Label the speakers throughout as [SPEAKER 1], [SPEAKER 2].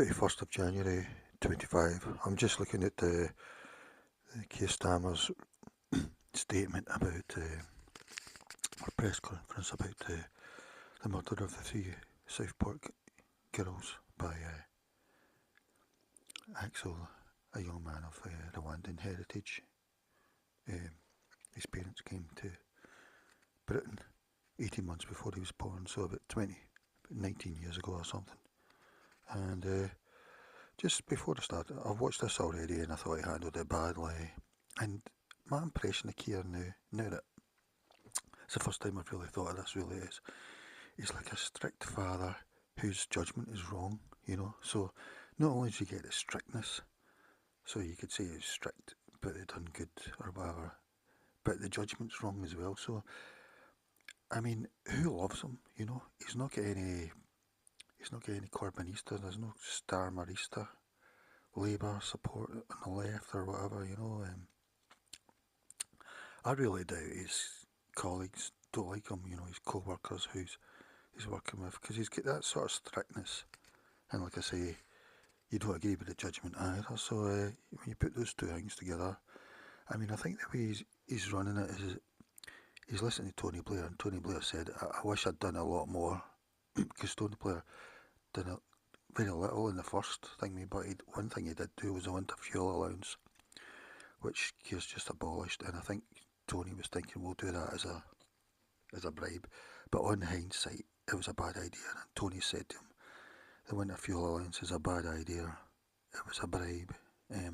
[SPEAKER 1] 21st of January 25. I'm just looking at the Keir Starmer's statement about, or press conference about the murder of the three Southport girls by Axel, a young man of Rwandan heritage. His parents came to Britain 18 months before he was born, so about 19 years ago or something. And just before I started, I've watched this already and I thought he handled it badly. And my impression of Keir now that it's the first time I've really thought of this, really is, he's like a strict father whose judgment is wrong, you know. So not only do you get the strictness, so you could say he's strict but they done good or whatever, but the judgment's wrong as well. So I mean, who loves him? You know, he's not got any Corbynista. There's no starmerista, Labour support on the left or whatever. You know, I really doubt his colleagues don't like him. You know, his co-workers who's he's working with, because he's got that sort of strictness. And like I say, you don't agree with the judgment either. So when you put those two things together, I mean, I think the way he's running it is he's listening to Tony Blair, and Tony Blair said, I wish I'd done a lot more, because Tony Blair did very little in the first thing, but one thing he did do was a winter fuel allowance, which Keir's just abolished, and I think Tony was thinking we'll do that as a bribe, but on hindsight it was a bad idea, and Tony said to him, the winter fuel allowance is a bad idea, it was a bribe, a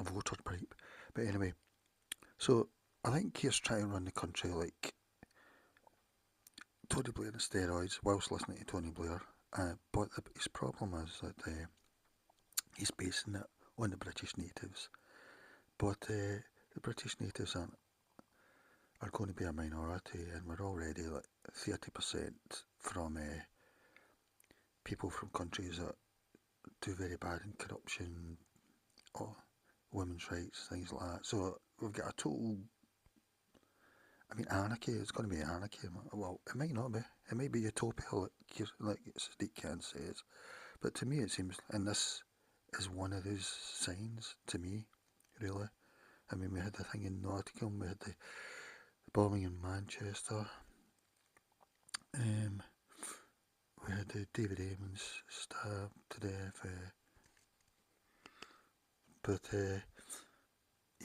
[SPEAKER 1] voter bribe. But anyway, so I think Keir's trying to run the country like Tony Blair on steroids whilst listening to Tony Blair, but his problem is that he's basing it on the British natives, but the British natives are going to be a minority, and we're already like 30% from people from countries that do very bad in corruption or women's rights, things like that. So we've got a total, I mean, anarchy. It's going to be anarchy. Well, it might not be. It might be utopia, like Sadiq Khan says. But to me, it seems, and this is one of those signs to me, really. I mean, we had the thing in Nottingham, we had the bombing in Manchester, we had David Amons stabbed to death, but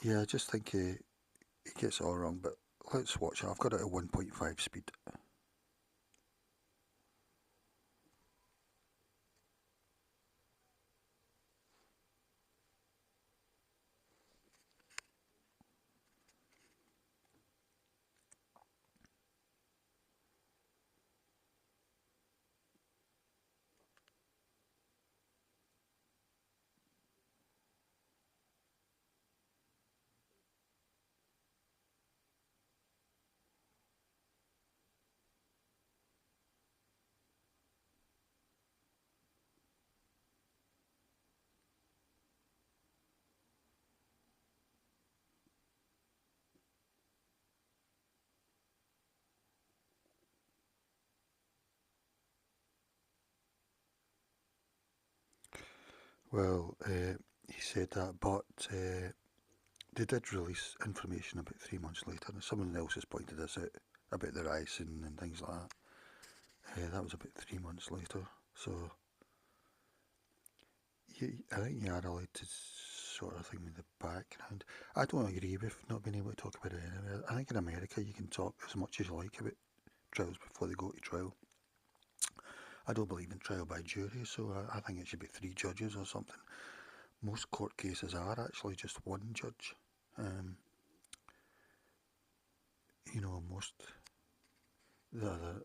[SPEAKER 1] yeah, I just think he gets it all wrong, but let's watch it. I've got it at 1.5 speed. Well, he said that, but they did release information about 3 months later, and someone else has pointed this out about the ricin and things like that. That was about 3 months later, so I think you are allowed to sort of thing with the background. I don't agree with not being able to talk about it anyway. I think in America you can talk as much as you like about trials before they go to trial. I don't believe in trial by jury, so I think it should be 3 judges or something. Most court cases are actually just one judge. Um, you know, most the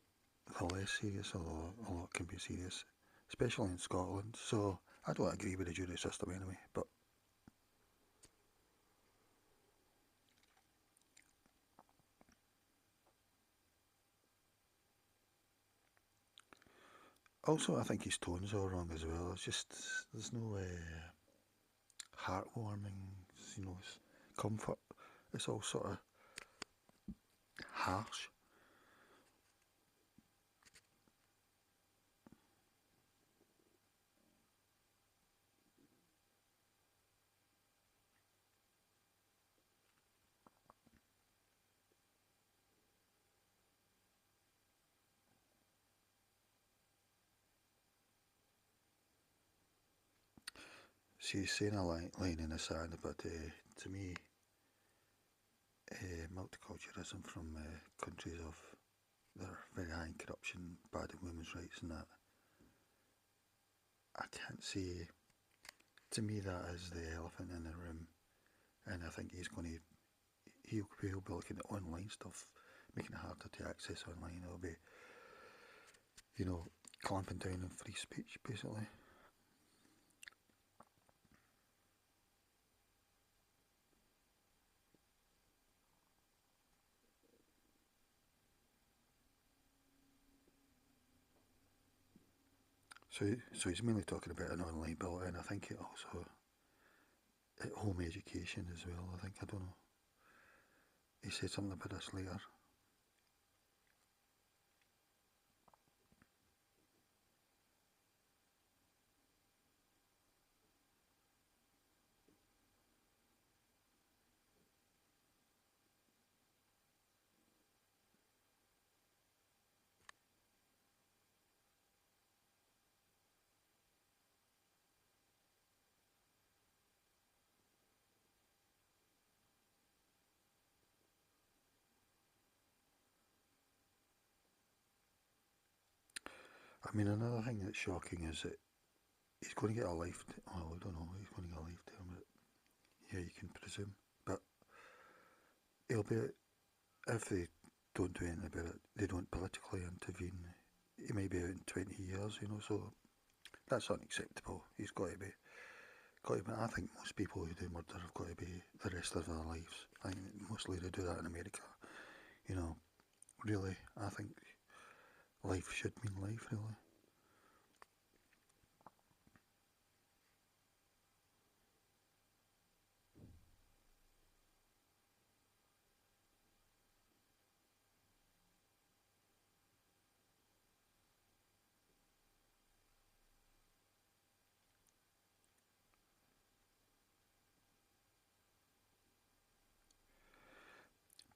[SPEAKER 1] less serious, although a lot can be serious, especially in Scotland. So I don't agree with the jury system anyway, but also I think his tone's all wrong as well. It's just, there's no heartwarming, you know, comfort. It's all sort of harsh. she's saying a line in the sand, but to me, multiculturalism from countries of that are very high in corruption, bad in women's rights, and that, I can't see. To me, that is the elephant in the room, and I think he'll be looking at online stuff, making it harder to access online. It'll be, clamping down on free speech, basically. So he's mainly talking about an online bill, and I think it also at home education as well. I don't know. He said something about this later. I mean, another thing that's shocking is that he's going to get a life. Oh, I don't know. He's going to get a life term, but yeah, you can presume. But he'll be if they don't do anything about it. They don't politically intervene. He may be out in 20 years, So that's unacceptable. He's got to be. I think most people who do murder have got to be the rest of their lives. I think mostly they do that in America. You know, really, I think life should mean life, really.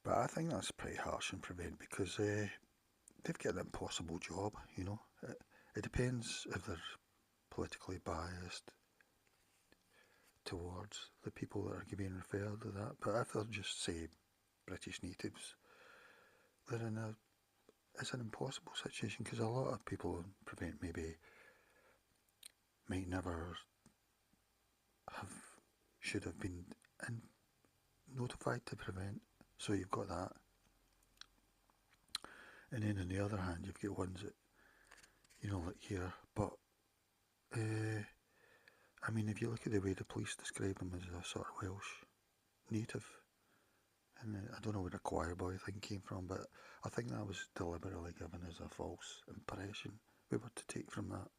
[SPEAKER 1] But I think that's pretty harsh and prevent because they've got an impossible job, It depends if they're politically biased towards the people that are being referred to that. But if they're just, say, British natives, they're in a it's an impossible situation because a lot of people in prevent maybe might never have should have been in, notified to prevent. So you've got that, and then on the other hand, you've got ones that like here. But uh, I mean, if you look at the way the police describe him as a sort of Welsh native, and I don't know where the choir boy thing came from, but I think that was deliberately given as a false impression. We were to take from that,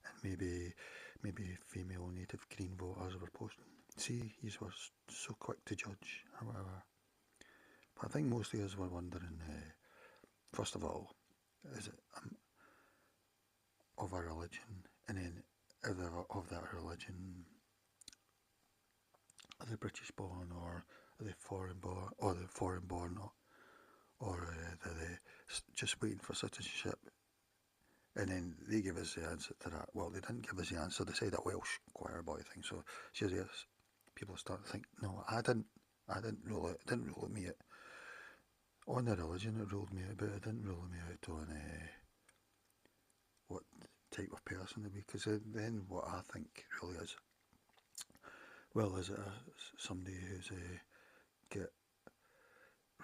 [SPEAKER 1] and maybe female native green voters were posting. See, you were so quick to judge, however. But I think most of us were wondering, first of all, is it of a religion, and then of that religion, are they British born or are they foreign born, or are they just waiting for citizenship? And then they give us the answer to that. Well, they didn't give us the answer. They said a Welsh choir boy thing. So she says, yes. People start to think, no, I didn't rule it. It didn't rule me out on the religion. It ruled me out, but it didn't rule me out on what type of person to be. Because then what I think really is, well, is it somebody who's got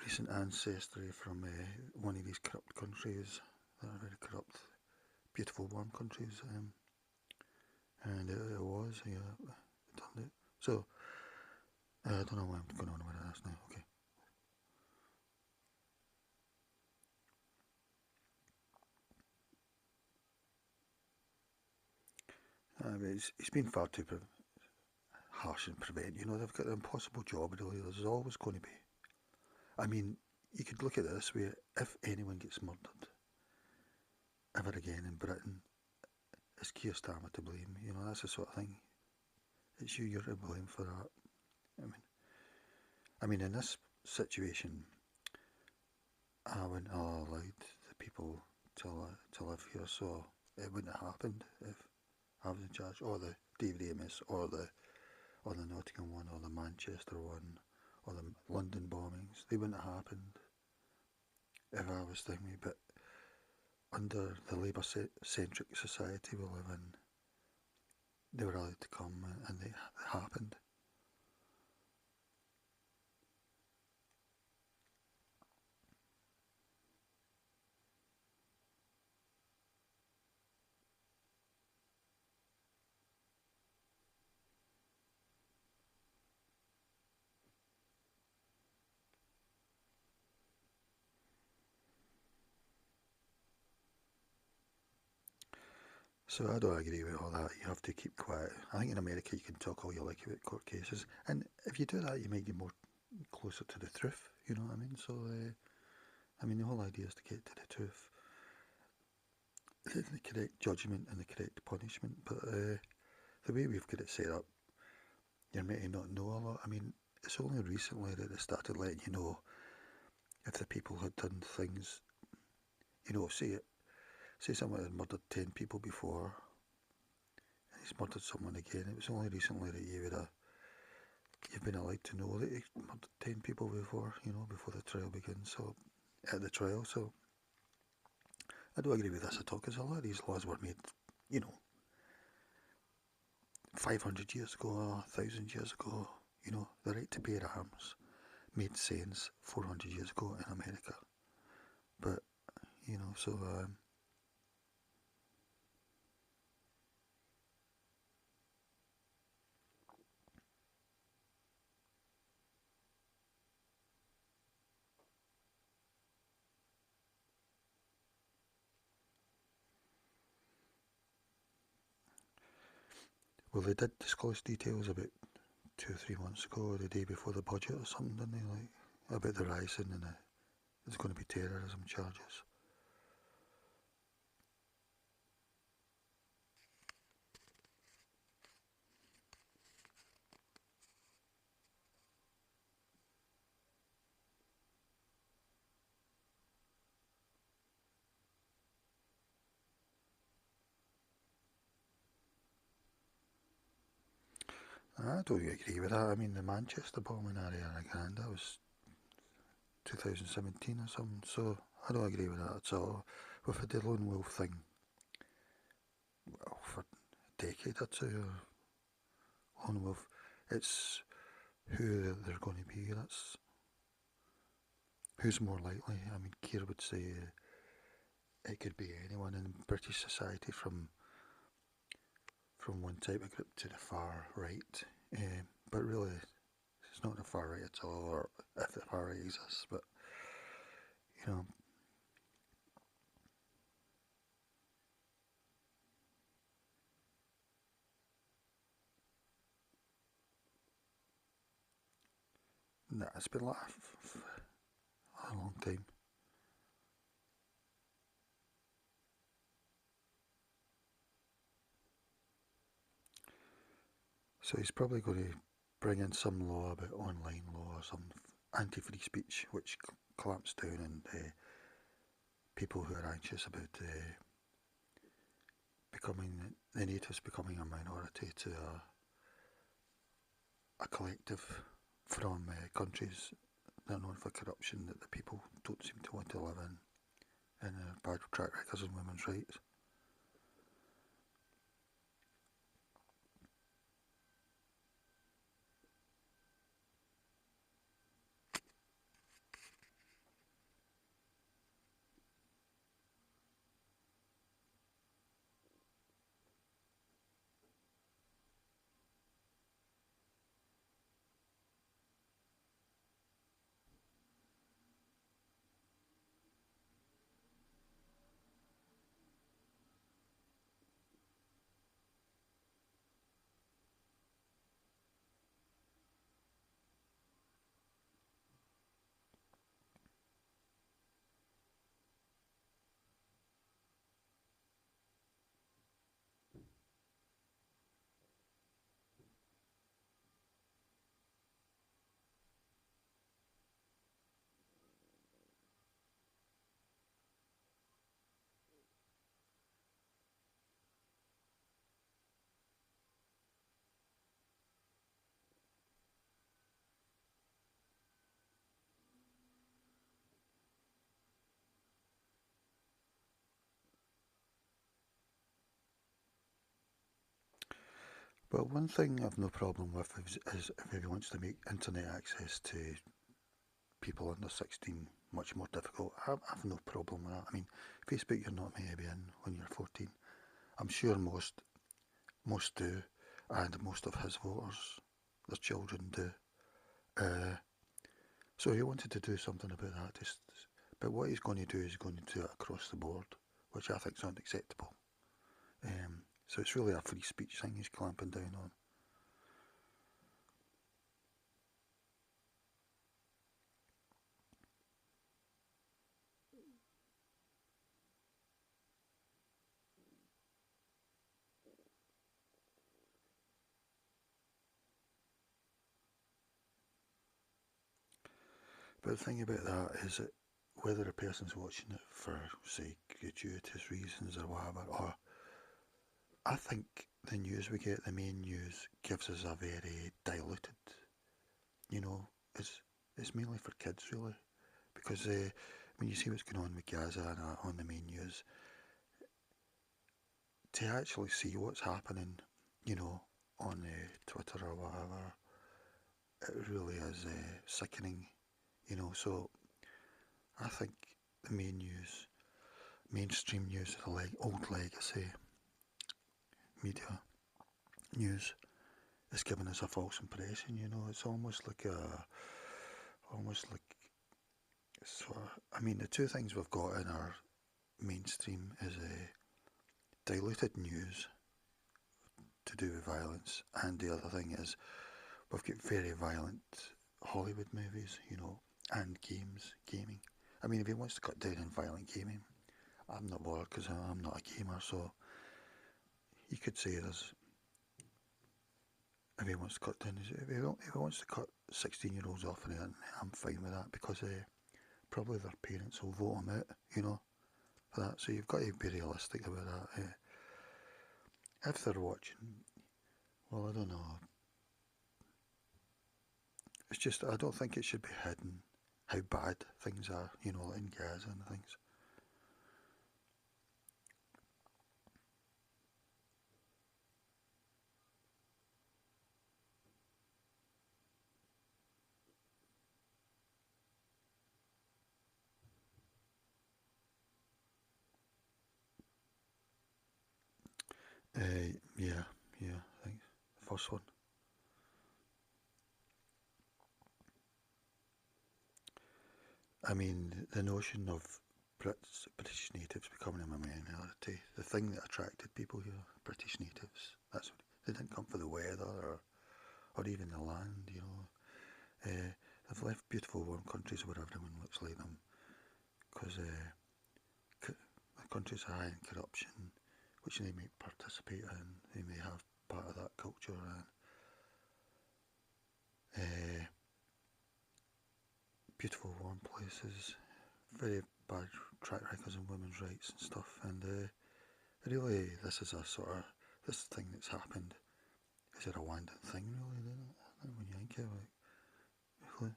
[SPEAKER 1] recent ancestry from one of these corrupt countries that are very corrupt, beautiful, warm countries, and it was, yeah, it turned out. So I don't know why I'm going on about this now. Okay. But it's been far too harsh and prevent. They've got an impossible job. Really, there's always going to be. I mean, you could look at it this way: if anyone gets murdered ever again in Britain, it's Keir Starmer to blame. That's the sort of thing. It's you're to blame for that. I mean, in this situation, I wouldn't have allowed the people to live here, so it wouldn't have happened if having charge, or the David Amos, or the Nottingham one, or the Manchester one, or the London bombings. They wouldn't have happened if I was thinking. But under the Labour-centric society we live in, they were allowed to come, and they happened. So I don't agree with all that. You have to keep quiet. I think in America you can talk all you like about court cases, and if you do that, you might get more closer to the truth. You know what I mean? So, I mean, the whole idea is to get to the truth, the correct judgment and the correct punishment. But the way we've got it set up, you may not know a lot. I mean, it's only recently that they started letting you know if the people had done things. You know, say someone had murdered 10 people before, and he's murdered someone again. It was only recently that you've been allowed to know that he murdered 10 people before, you know, before the trial begins. So at the trial, so I don't agree with this at all, because a lot of these laws were made, you know, 500 years ago, 1,000 years ago. You know, the right to bear arms made sense 400 years ago in America. But, you know, so well, they did disclose details about 2 or 3 months ago, or the day before the budget or something, didn't they? Like, about the rising and there's going to be terrorism charges. I don't agree with that. I mean, the Manchester bombing Ariana Grande, that was 2017 or something, so I don't agree with that at all. With the lone wolf thing, well, for a decade or two, lone wolf, it's who they're going to be. That's who's more likely. I mean, Keir would say it could be anyone in British society, from one type of group to the far right. But really, it's not the far right at all, or if the far right exists. But you know, nah, it's been like a long time. So he's probably going to bring in some law about online law, or some anti-free speech, which clamps down on people who are anxious about becoming the natives becoming a minority to a collective from countries that are known for corruption that the people don't seem to want to live in, and bad track records on women's rights. Well, one thing I've no problem with is if he wants to make internet access to people under 16 much more difficult. I've no problem with that. I mean, Facebook you're not meant to be in when you're 14. I'm sure most do, and most of his voters, their children do. Uh, so he wanted to do something about that. But what he's going to do is going to do it across the board, which I think is unacceptable. So it's really a free speech thing he's clamping down on. But the thing about that is that whether a person's watching it for, say, gratuitous reasons or whatever, or I think the news we get, the main news, gives us a very diluted, you know, it's mainly for kids really, because when you see what's going on with Gaza and on the main news, to actually see what's happening, you know, on Twitter or whatever, it really is sickening, you know. So I think the main news, mainstream news, the old legacy media news is giving us a false impression. You know, it's almost like sort of. I mean, the two things we've got in our mainstream is diluted news to do with violence, and the other thing is we've got very violent Hollywood movies, you know, and gaming. I mean, if he wants to cut down on violent gaming, I'm not bothered because I'm not a gamer, so you could say there's. If he wants to cut down, if he wants to cut 16-year-olds off the internet, I'm fine with that because probably their parents will vote them out, you know, for that. So you've got to be realistic about that. If they're watching, well, I don't know. It's just I don't think it should be hidden how bad things are, you know, in Gaza and things. Yeah, yeah, I think the first one. I mean, the notion of British natives becoming a minority, the thing that attracted people here, British natives, that's what, they didn't come for the weather or even the land, you know. They've left beautiful warm countries where everyone looks like them because the countries are high in corruption, which they may participate in, they may have part of that culture, and beautiful warm places, very bad track records on women's rights and stuff, and really this is a sort of, this thing that's happened is a Rwandan thing really, isn't it? When you think about it, really.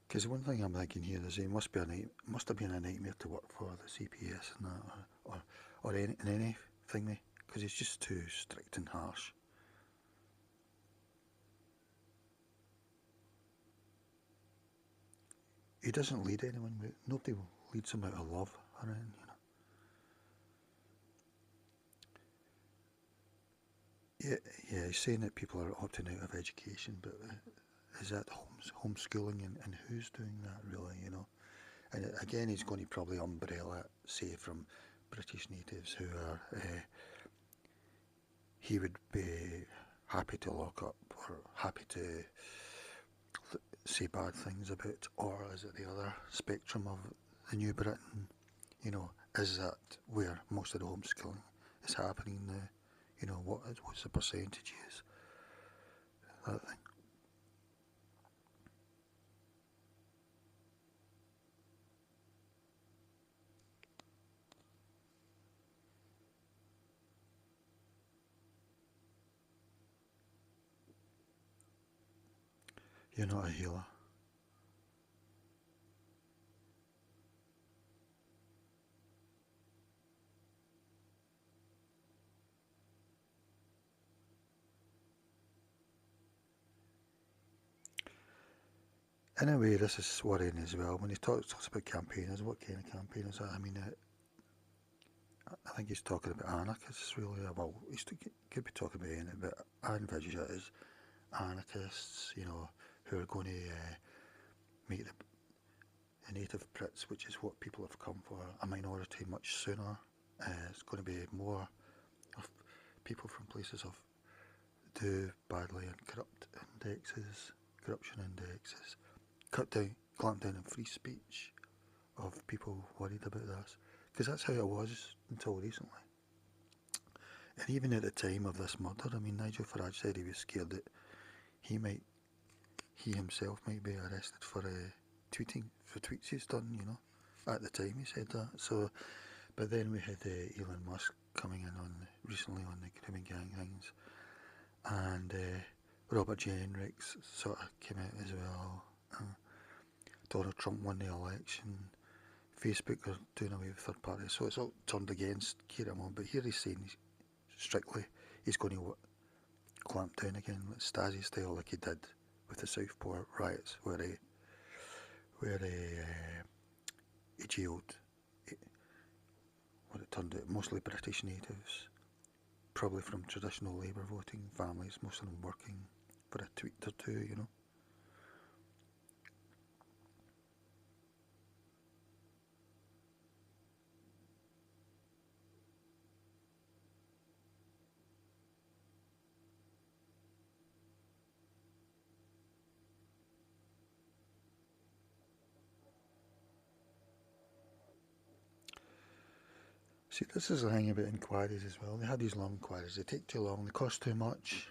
[SPEAKER 1] Because one thing I'm thinking here is it must have been a nightmare to work for the CPS and that, or anything, because it's just too strict and harsh. He doesn't lead anyone, nobody leads him out of love or anything, you know. Yeah, yeah, he's saying that people are opting out of education, but is that homeschooling and who's doing that really, you know? And again, he's going to probably umbrella, say, from British natives who are, he would be happy to lock up or happy to say bad things about, or is it the other spectrum of the New Britain? You know, is that where most of the homeschooling is happening now? You know, what's the percentage is that thing? You're not a healer. In a way, this is worrying as well. When he talks about campaigners, what kind of campaigners are? I mean, I think he's talking about anarchists, really. Well, could be talking about anything, but I envisage it as anarchists, who are going to make the native Brits, which is what people have come for, a minority much sooner. It's going to be more of people from places of do badly and corruption indexes, clamp down on free speech of people worried about this. Because that's how it was until recently. And even at the time of this murder, I mean, Nigel Farage said he was scared that he himself might be arrested for tweets he's done, At the time he said that. So, but then we had Elon Musk coming in recently on the grooming gang things, and Robert Jenrick's sort of came out as well. Donald Trump won the election. Facebook are doing away with third parties, so it's all turned against Kieran. But here he's saying strictly he's going to clamp down again, like Stasi style, like he did with the Southport riots, where he jailed what it turned out mostly British natives, probably from traditional Labour voting families, most of them working for a tweet or two. See, this is the thing about inquiries as well. They have these long inquiries. They take too long. They cost too much.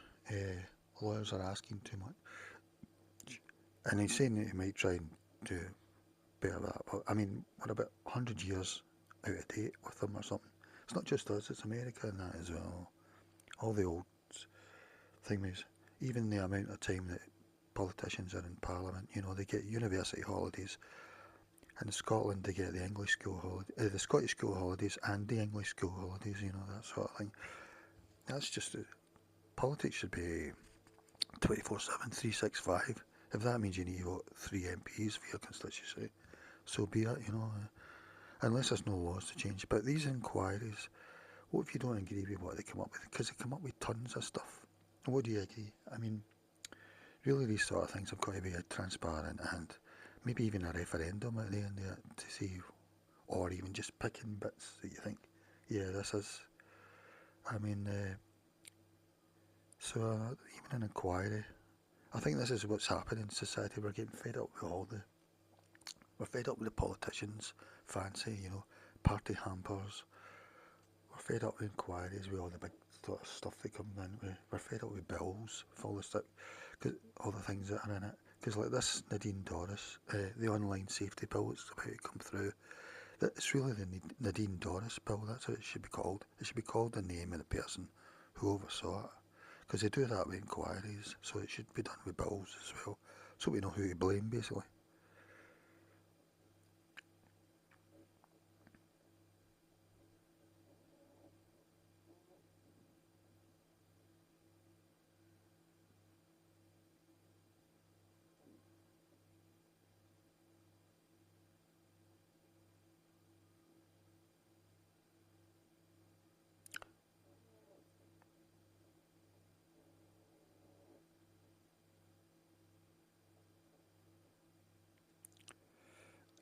[SPEAKER 1] Lawyers are asking too much. And he's saying that he might try and do better that. But I mean, we're about 100 years out of date with them or something. It's not just us, it's America and that as well. All the old things. Even the amount of time that politicians are in Parliament, they get university holidays. In Scotland, they get the English school holidays, the Scottish school holidays, and the English school holidays. That sort of thing. That's just politics should be 24/7, 365. If that means you need to vote 3 MPs for your constituency, so be it. Unless there's no laws to change. But these inquiries, what if you don't agree with what they come up with? Because they come up with tons of stuff. What do you agree? I mean, really, these sort of things have got to be transparent, and maybe even a referendum at the end of it to see, or even just picking bits that you think, yeah, this is. I mean, even an inquiry. I think this is what's happening in society. We're getting fed up with we're fed up with the politicians, fancy, party hampers. We're fed up with inquiries, with all the big sort of stuff that comes in. We're fed up with bills, with all the stuff, all the things that are in it. Because like this Nadine Dorris, the online safety bill that's about to come through, it's really the Nadine Dorris bill. That's what it should be called. It should be called the name of the person who oversaw it. Because they do that with inquiries, so it should be done with bills as well. So we know who to blame, basically.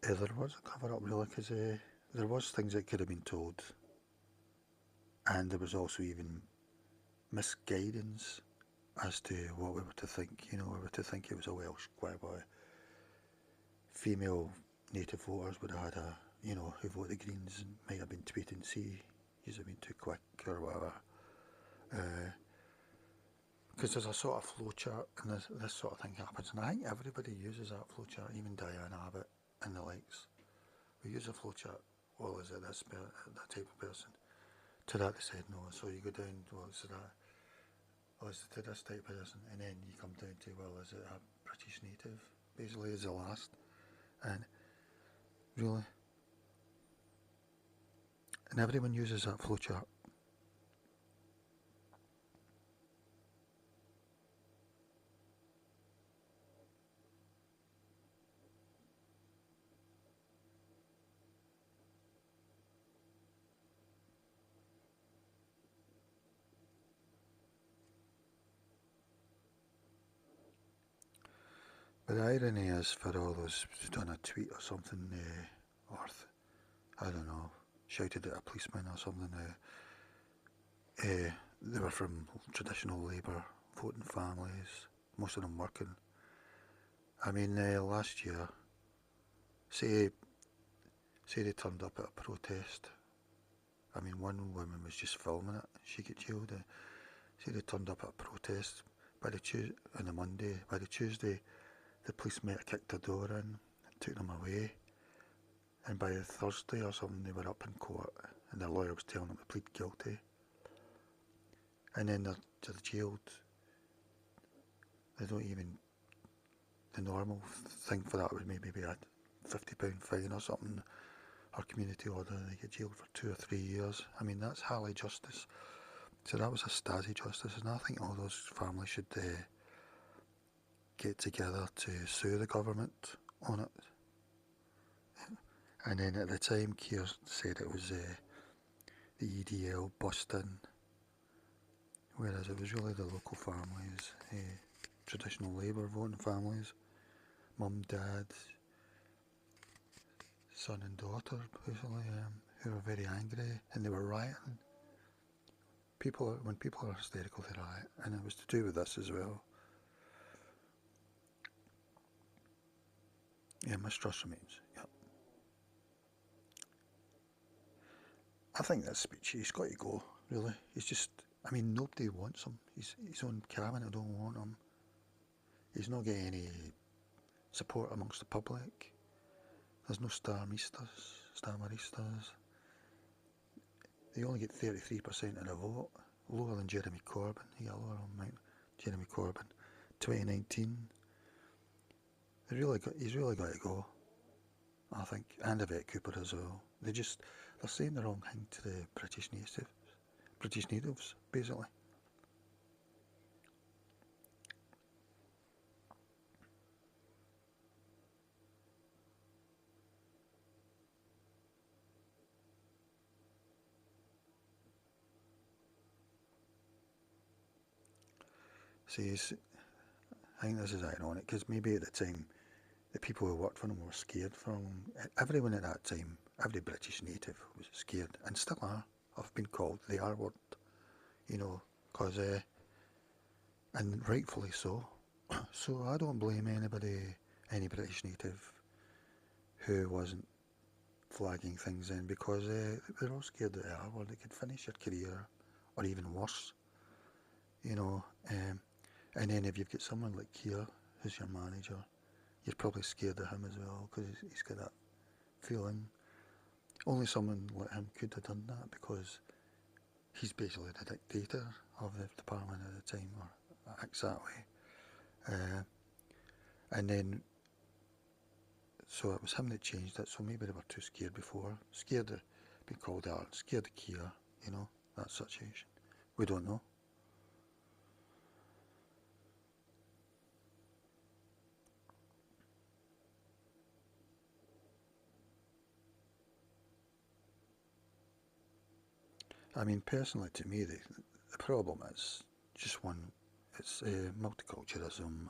[SPEAKER 1] There was a cover up, really, because there was things that could have been told, and there was also even misguidance as to what we were to think. We were to think it was a Welsh choir boy. Female native voters would have had who vote the Greens might have been tweeting, see, you've been too quick or whatever. Because there's a sort of flowchart, and this sort of thing happens, and I think everybody uses that flowchart, even Diane Abbott and the likes. We use a flowchart. Well, is it that type of person? To that they said no, so you go down, well, is that oh, is it to this type of person? And then you come down to, well, is it a British native? Basically, is the last. And really, and everyone uses that flowchart. But the irony is, for all those who've done a tweet or something, or I don't know, shouted at a policeman or something, they were from traditional Labour voting families, most of them working. I mean, last year, say they turned up at a protest. I mean, one woman was just filming it. She got jailed. Say they turned up at a protest on the Monday. By the Tuesday, the police might have kicked the door in and took them away. And by the Thursday or something, they were up in court, and their lawyer was telling them to plead guilty. And then they're jailed. They don't even. The normal thing for that would maybe be a £50 fine or something, or community order. They get jailed for 2 or 3 years. I mean, that's Harley justice. So that was a Stasi justice, and I think all those families should get together to sue the government on it. And then at the time, Keir said it was the EDL busting, whereas it was really the local families, traditional Labour voting families, mum, dad, son and daughter, basically, who were very angry, and they were rioting. When people are hysterical, they riot, and it was to do with this as well. Yeah, mistrust remains. Yeah, I think that speech, he's got to go. Really, he's just. I mean, nobody wants him. His own cabinet don't want him. He's not getting any support amongst the public. There's no starmeristas. They only get 33% of the vote, lower than Jeremy Corbyn. He got a lower amount. Jeremy Corbyn, 2019. He's really got to go, I think, and Yvette Cooper as well. They're saying the wrong thing to the British natives, basically. See, I think this is ironic, because maybe at the time, the people who worked for him were scared for him. Everyone at that time, every British native was scared, and still are, of being called the R word, because, and rightfully so. So I don't blame any British native who wasn't flagging things in, because they're all scared that the R word, they could finish your career, or even worse, you know. And then if you've got someone like Keir, who's your manager, you're probably scared of him as well, because he's got that feeling. Only someone like him could have done that, because he's basically the dictator of the parliament at the time, or acts that way. And then, so it was him that changed it, so maybe they were too scared before. Scared of being called out, scared of Keir, that situation. We don't know. I mean, personally, to me, the problem is just one. It's multiculturalism,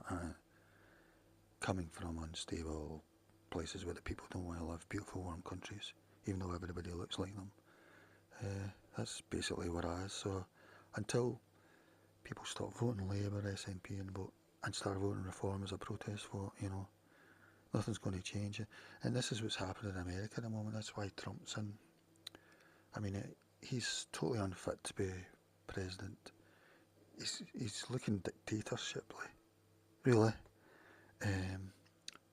[SPEAKER 1] coming from unstable places where the people don't want to live, beautiful, warm countries, even though everybody looks like them. That's basically what it is. So until people stop voting Labour, SNP, and start voting Reform as a protest vote, nothing's going to change. And this is what's happening in America at the moment. That's why Trump's in. I mean, he's totally unfit to be president. He's looking dictatorshiply, really.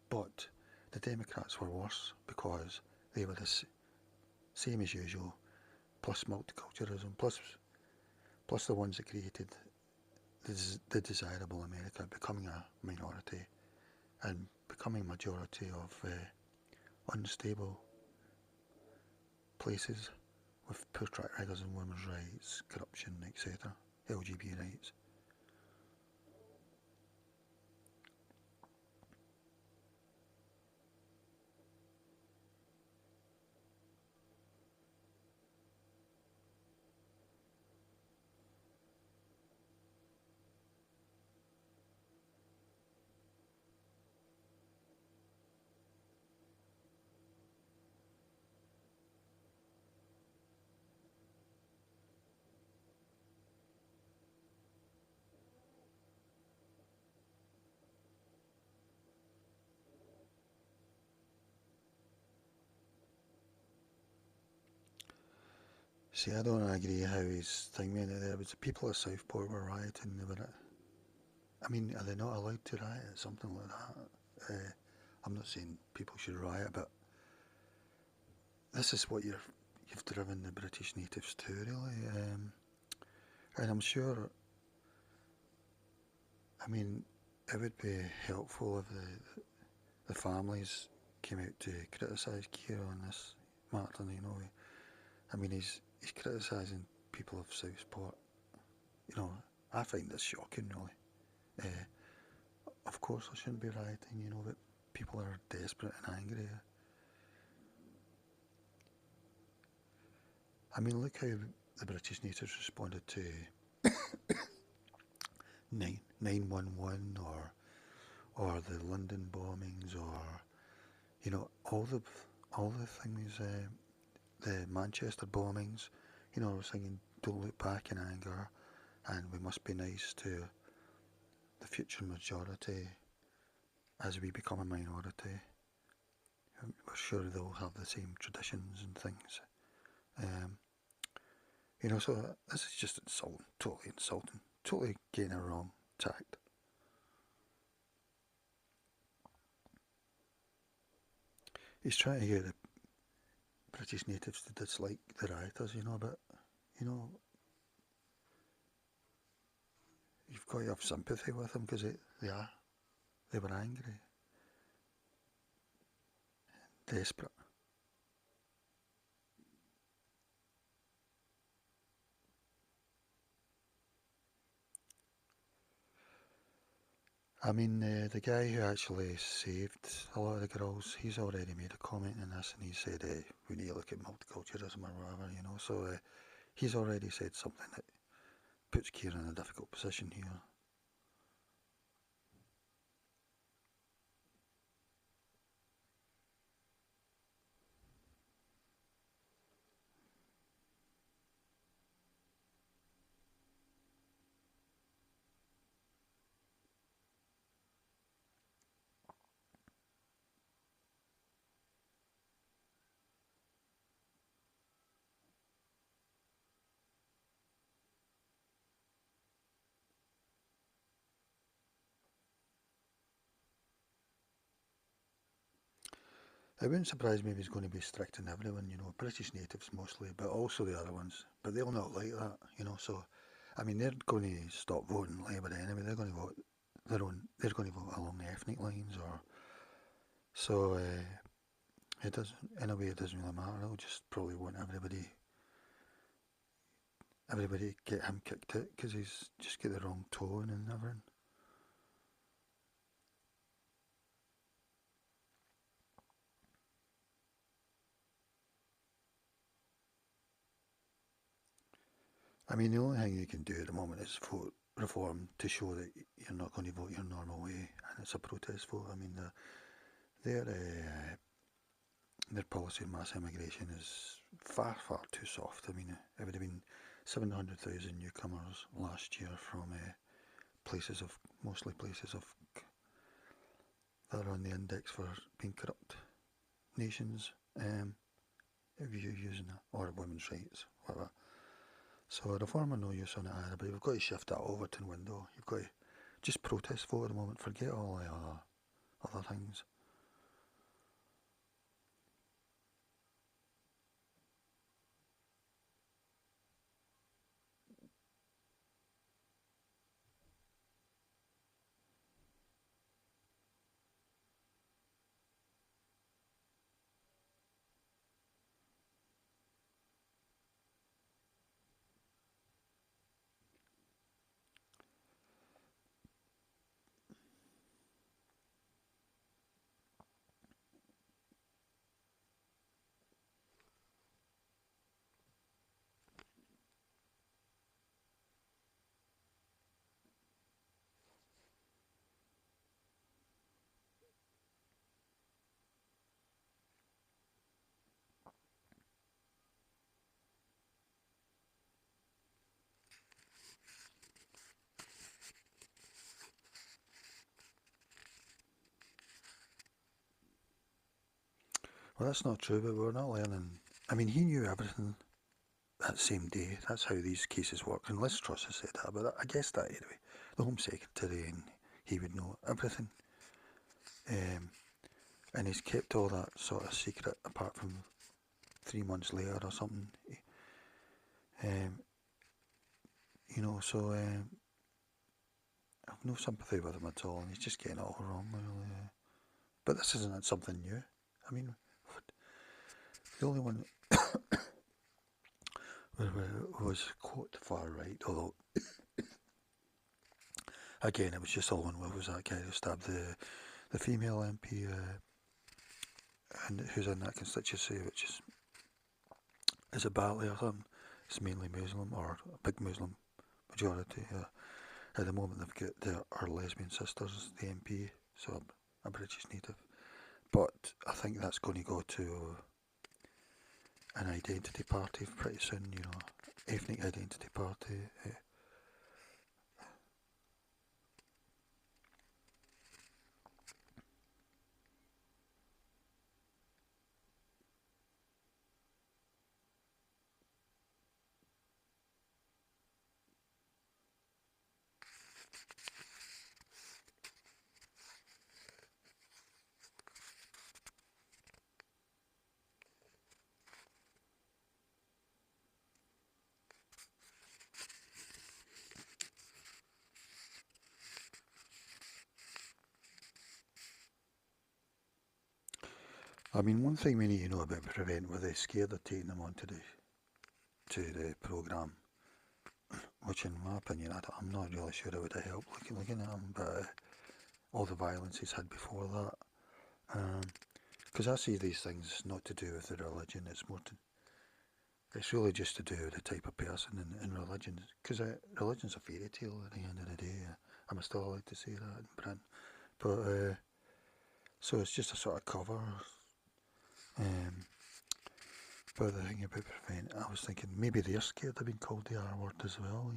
[SPEAKER 1] But the Democrats were worse, because they were the same as usual, plus multiculturalism, plus the ones that created the desirable America becoming a minority and becoming a majority of unstable places with poor track records in women's rights, corruption, etc., LGBT rights. See, I don't agree how he's thinking there. It was the people of Southport were rioting. I mean, are they not allowed to riot? Something like that. I'm not saying people should riot, but this is what you've driven the British natives to, really. And I'm sure, I mean, it would be helpful if the families came out to criticise Keir on this matter. You know, I mean, he's criticising people of Southport. You know, I find this shocking, really. Of course, I shouldn't be rioting, you know, but people are desperate and angry. I mean, look how the British natives responded to 911 or the London bombings, or you know, all the things, the Manchester bombings. You know, singing "Don't Look Back" in anger, and we must be nice to the future majority as we become a minority. We're sure they'll have the same traditions and things. Um, you know, so this is just insulting, totally getting a wrong tact. He's trying to get the British natives to dislike the rioters, you know, but you know, you've got to have sympathy with them because they were angry, desperate. I mean, the guy who actually saved a lot of the girls, he's already made a comment on this, and he said we need to look at multiculturalism or whatever, you know. So he's already said something that puts Keir in a difficult position here. It wouldn't surprise me if he's going to be strict on everyone, you know, British natives mostly, but also the other ones. But they'll not like that, you know. So, I mean, they're going to stop voting Labour anyway. They're going to vote their own. They're going to vote along ethnic lines, or so. It doesn't. In a way, it doesn't really matter. They'll just probably want everybody get him kicked out because he's just got the wrong tone and everything. I mean, the only thing you can do at the moment is vote reform to show that you're not going to vote your normal way, and it's a protest vote. I mean, their their policy on mass immigration is far, far too soft. I mean, it would have been 700,000 newcomers last year from places of, mostly places of, that are on the index for being corrupt nations, if you're using it, or women's rights, whatever. So reform or no use on it either, but you've got to shift that over to the window. You've got to just protest vote at the moment, forget all the other things. Well, that's not true, but we're not learning. I mean, he knew everything that same day. That's how these cases work. And Liz Truss has said that, but I guess that anyway. The Home Secretary, and he would know everything. And he's kept all that sort of secret apart from 3 months later or something. Um, so I've no sympathy with him at all, and he's just getting it all wrong. Really. But this isn't something new. I mean, the only one was quite far right, although again it was just all one. What was that guy who stabbed the female MP, and who's in that constituency, which is a Batley or something. It's mainly Muslim, or a big Muslim majority. At the moment they've got our lesbian sisters, the MP, so a British native. But I think that's going to go to an identity party pretty soon, ethnic identity party. I mean, one thing we need to know about Prevent, were they scared of taking them onto the programme, which in my opinion, I'm not really sure it would have helped looking at them, but all the violence he's had before that. Because I see these things not to do with the religion, it's really just to do with the type of person in religion, because religion's a fairy tale at the end of the day. I'm still allowed to say that in print, but so it's just a sort of cover. But the thing about Prevent, I was thinking maybe they're scared of being called the R word as well.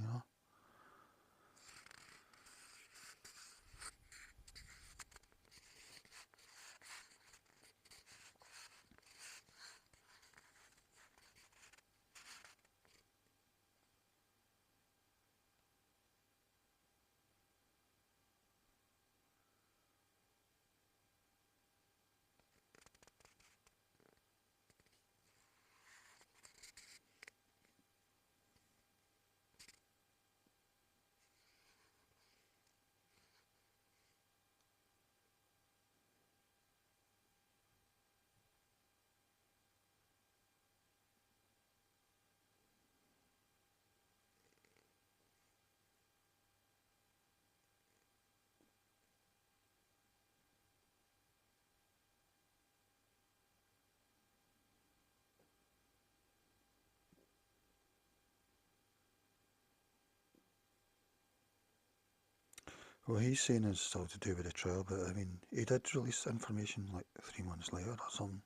[SPEAKER 1] Well, he's saying it's all to do with the trial, but I mean, he did release information like 3 months later or something.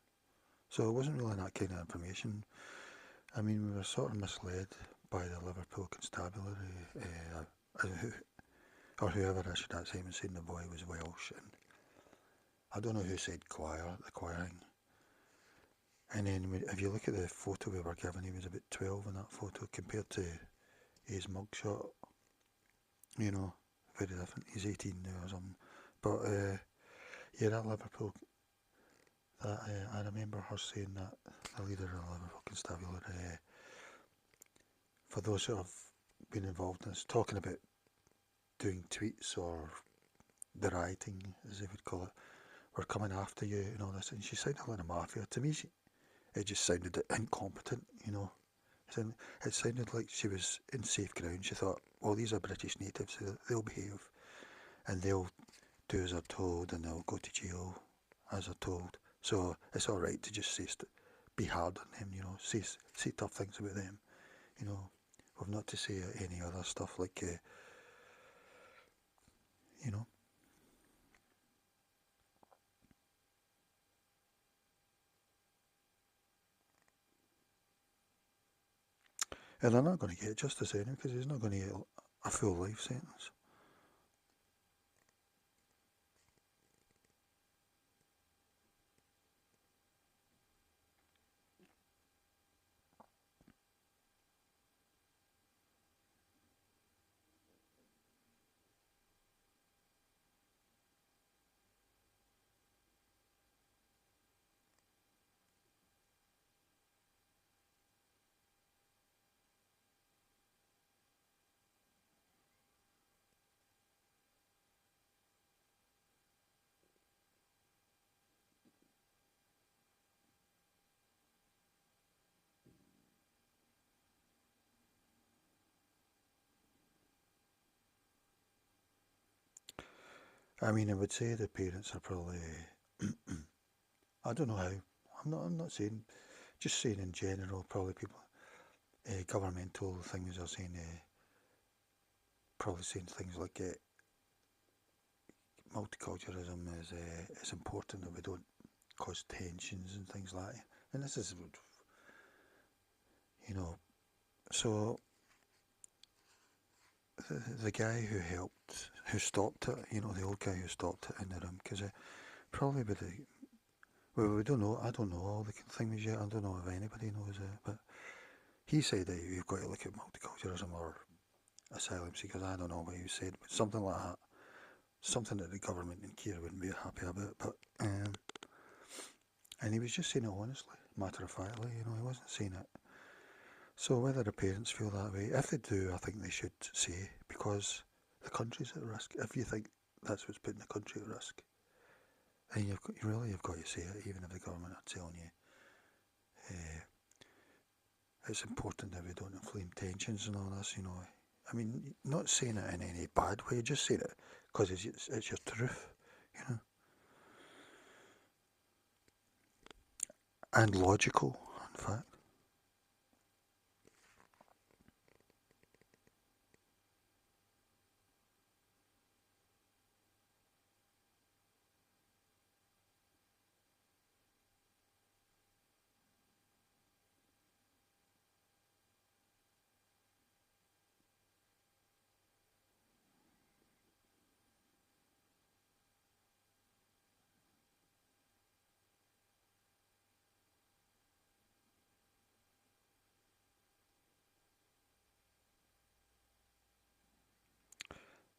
[SPEAKER 1] So it wasn't really that kind of information. I mean, we were sort of misled by the Liverpool constabulary, or whoever I should actually even saying the boy was Welsh, and I don't know who said the choir thing. And then if you look at the photo we were given, he was about 12 in that photo compared to his mugshot. Very different. He's 18 now or something. But yeah, that Liverpool, I remember her saying that, the leader of the Liverpool Constabulary, for those who have been involved in this, talking about doing tweets or the rioting, as they would call it, were coming after you and all this. And she sounded like a mafia. To me, it just sounded incompetent. It sounded like she was in safe ground. She thought, well, these are British natives, they'll behave and they'll do as they're told and they'll go to jail as they're told. So it's all right to just be hard on them, say tough things about them, we've not to say any other stuff like, you know. And they're not going to get justice anyway because he's not going to get a full life sentence. I mean, I would say the parents are probably, I don't know how. I'm not saying, just saying in general, probably people, governmental things are saying, probably saying things like multiculturalism is important, that we don't cause tensions and things like that. And this is, you know, so the guy who stopped it, the old guy who stopped it in the room, because probably with the, well, we don't know, I don't know all the things yet, I don't know if anybody knows it, but he said that you've got to look at multiculturalism or asylum seekers, I don't know what he said, but something like that, something that the government in Kiev wouldn't be happy about, but, and he was just saying it honestly, matter of factly, he wasn't saying it. So whether the parents feel that way, if they do, I think they should say, because the country's at risk. If you think that's what's putting the country at risk, then you've got to say it, even if the government are telling you uh, it's important that we don't inflame tensions and all this. I mean, not saying it in any bad way, just saying it because it's your truth, you know, and logical, in fact.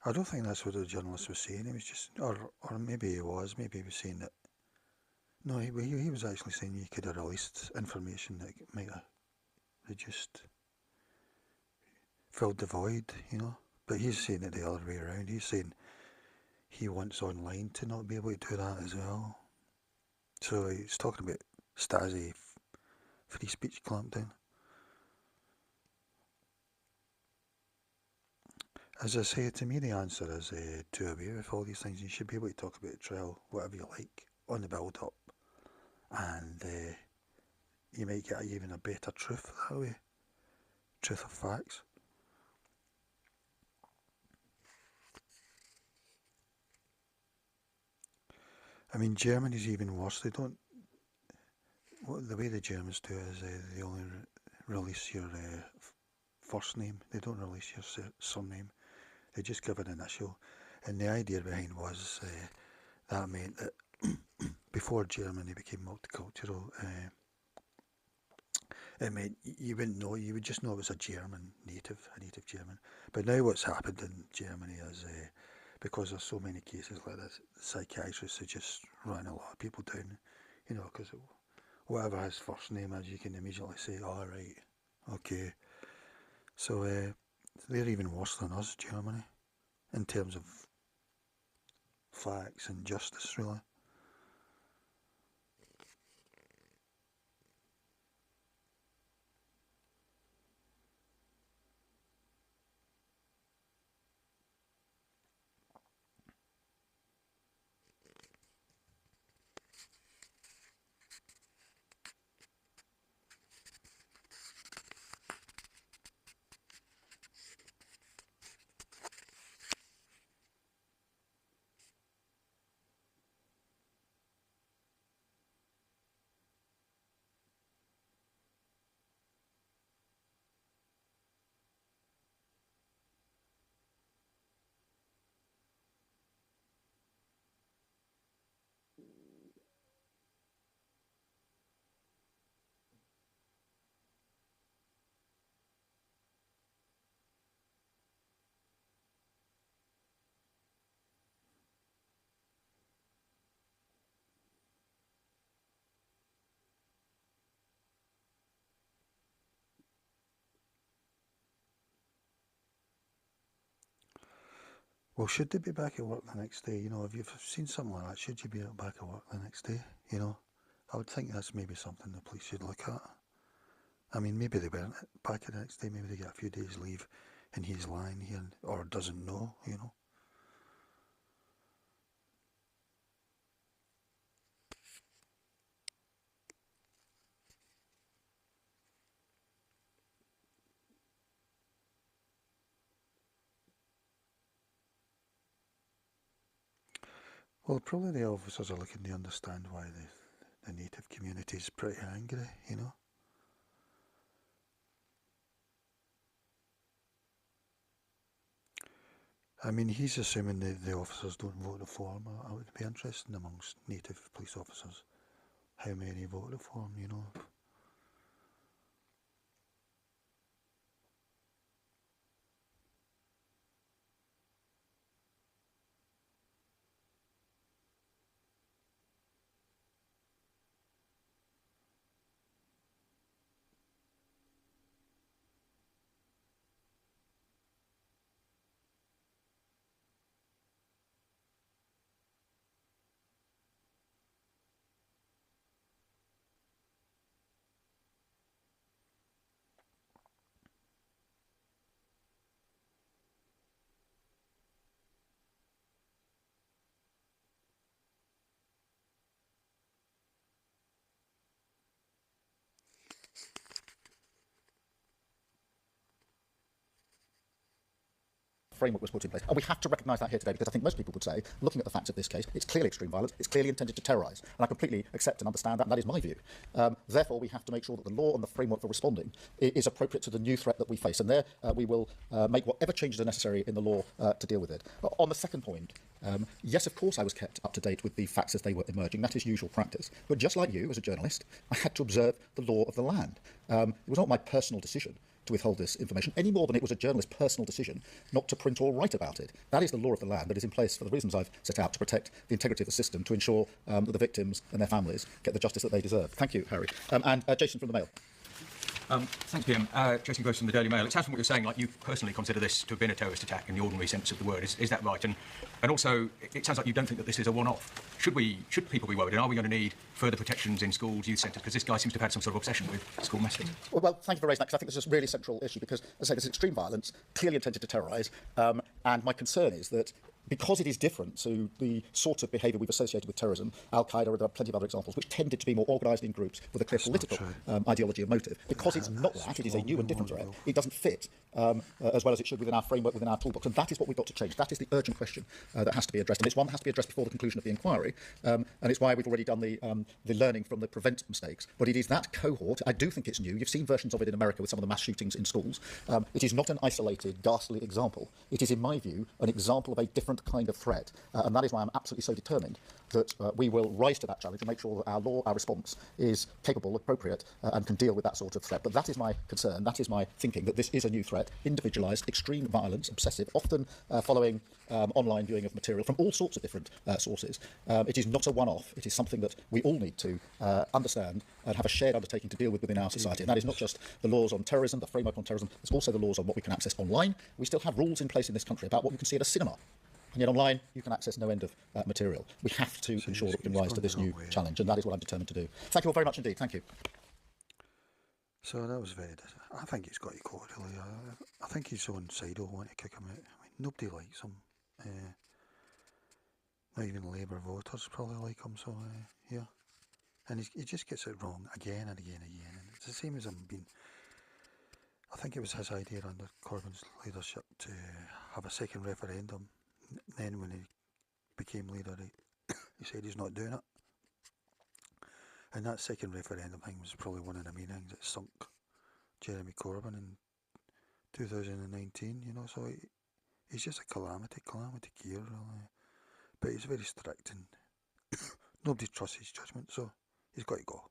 [SPEAKER 1] I don't think that's what the journalist was saying. He was just, or maybe maybe he was saying that. No, he was actually saying you could have released information that might have reduced, filled the void. But he's saying it the other way around. He's saying he wants online to not be able to do that as well. So he's talking about Stasi free speech clampdown. As I say, to me the answer is do away with all these things. You should be able to talk about the trial, whatever you like, on the build up, and you might get even a better truth that way. Truth of facts. I mean, Germany's even worse. They don't. The way the Germans do it is they only release your first name. They don't release your surname. They just give an initial. And the idea behind was that meant that before Germany became multicultural, it meant you wouldn't know. You would just know it was a German a native German. But now what's happened in Germany is because there's so many cases like this, psychiatrists have just run a lot of people down. Because whatever his first name is, you can immediately say, "All right, okay." So they're even worse than us, Germany, in terms of facts and justice, really. Well, should they be back at work the next day? If you've seen something like that, should you be back at work the next day? I would think that's maybe something the police should look at. I mean, maybe they weren't back the next day. Maybe they get a few days leave, and he's lying here or doesn't know. Well, probably the officers are looking to understand why the native community is pretty angry, you know. I mean, he's assuming the officers don't vote reform. I would be interested amongst native police officers how many vote reform, you know.
[SPEAKER 2] Framework was put in place. And we have to recognise that here today, because I think most people would say, looking at the facts of this case, it's clearly extreme violence, it's clearly intended to terrorise. And I completely accept and understand that, and that is my view. Therefore, we have to make sure that the law and the framework for responding is appropriate to the new threat that we face. And there we will make whatever changes are necessary in the law to deal with it. On the second point, yes, of course I was kept up to date with the facts as they were emerging. That is usual practice. But just like you, as a journalist, I had to observe the law of the land. It was not my personal decision to withhold this information, any more than it was a journalist's personal decision not to print or write about it. That is the law of the land that is in place for the reasons I've set out, to protect the integrity of the system, to ensure that the victims and their families get the justice that they deserve. Thank you, Harry. And Jason from the Mail.
[SPEAKER 3] Thanks, PM. Jason Gross from the Daily Mail. It sounds from what you're saying like you personally consider this to have been a terrorist attack in the ordinary sense of the word. Is that right? And also, it sounds like you don't think that this is a one-off. Should people be worried? And are we going to need further protections in schools, youth centres? Because this guy seems to have had some sort of obsession with school messaging.
[SPEAKER 2] Well, thank you for raising that, because I think this is a really central issue, because, as I say, this is extreme violence, clearly intended to terrorise, and my concern is that because it is different to the sort of behaviour we've associated with terrorism, Al-Qaeda, or there are plenty of other examples, which tended to be more organised in groups with a clear political ideology and motive. Because it's not that, it is a new and different threat, it doesn't fit as well as it should within our framework, within our toolbox. And that is what we've got to change. That is the urgent question that has to be addressed. And it's one that has to be addressed before the conclusion of the inquiry. And it's why we've already done the learning from the prevent mistakes. But it is that cohort. I do think it's new. You've seen versions of it in America with some of the mass shootings in schools. It is not an isolated, ghastly example. It is, in my view, an example of a different kind of threat. And that is why I'm absolutely so determined that we will rise to that challenge and make sure that our law, our response, is capable, appropriate, and can deal with that sort of threat. But that is my concern, that is my thinking, that this is a new threat, individualised, extreme violence, obsessive, often following online viewing of material from all sorts of different sources. It is not a one-off. It is something that we all need to understand and have a shared undertaking to deal with within our society. And that is not just the laws on terrorism, the framework on terrorism, it's also the laws on what we can access online. We still have rules in place in this country about what we can see at a cinema. And yet online, you can access no end of material. We have to ensure that we can rise to this new challenge, and that is what I'm determined to do. Thank you all very much indeed. Thank you.
[SPEAKER 1] So that was very... I think he's got to go, really. I think he's on side will want to kick him out. I mean, nobody likes him. Not even Labour voters probably like him, so yeah. And he just gets it wrong again and again and again. And it's the same as him being... I think it was his idea under Corbyn's leadership to have a second referendum. Then when he became leader, he said he's not doing it. And that second referendum thing was probably one of the main things that sunk Jeremy Corbyn in 2019, you know, so he's just a calamity gear, really. But he's very strict and nobody trusts his judgment, so he's got to go.